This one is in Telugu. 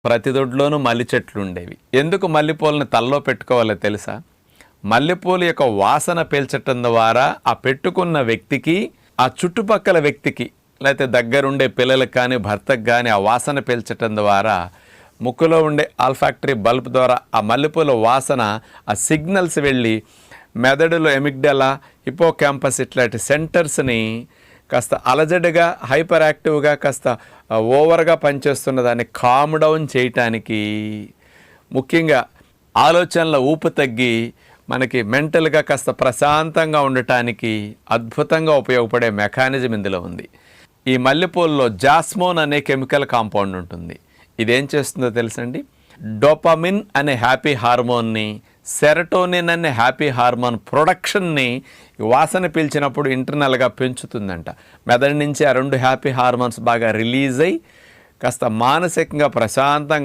ప్రతి దొడ్లోనూ మల్లి చెట్లు ఉండేవి. ఎందుకు మల్లెపూలని తలలో పెట్టుకోవాలో తెలుసా? మల్లెపూల యొక్క వాసన పీల్చటం ద్వారా ఆ పెట్టుకున్న వ్యక్తికి, ఆ చుట్టుపక్కల వ్యక్తికి, లేకపోతే దగ్గరుండే పిల్లలకు కానీ భర్తకు కానీ ఆ వాసన పీల్చటం ద్వారా ముక్కులో ఉండే ఆల్ఫాక్టరీ బల్బ్ ద్వారా ఆ మల్లెపూల వాసన, ఆ సిగ్నల్స్ వెళ్ళి మెదడులో ఎమిగ్డలా, హిపోకాంపస్ ఇట్లాంటి సెంటర్స్ని కాస్త అలజడిగా, హైపర్ యాక్టివ్గా, కాస్త ఓవర్గా పనిచేస్తున్న దాన్ని కామ్ డౌన్ చేయటానికి, ముఖ్యంగా ఆలోచనల ఊపు తగ్గి మనకి మెంటల్గా కాస్త ప్రశాంతంగా ఉండటానికి అద్భుతంగా ఉపయోగపడే మెకానిజం ఇందులో ఉంది. ఈ మల్లెపూలలో జాస్మోన్ అనే కెమికల్ కాంపౌండ్ ఉంటుంది. ఇదేం చేస్తుందో తెలుసండి? డోపమిన్ అనే హ్యాపీ హార్మోన్ని, సెరటోనిన్ అనే హ్యాపీ హార్మోన్ ప్రొడక్షన్ని వాసన పీల్చినప్పుడు ఇంటర్నల్గా పెంచుతుందంట. మెదడు నుంచి ఆ రెండు హ్యాపీ హార్మోన్స్ బాగా రిలీజ్ అయ్యి కాస్త మానసికంగా ప్రశాంతంగా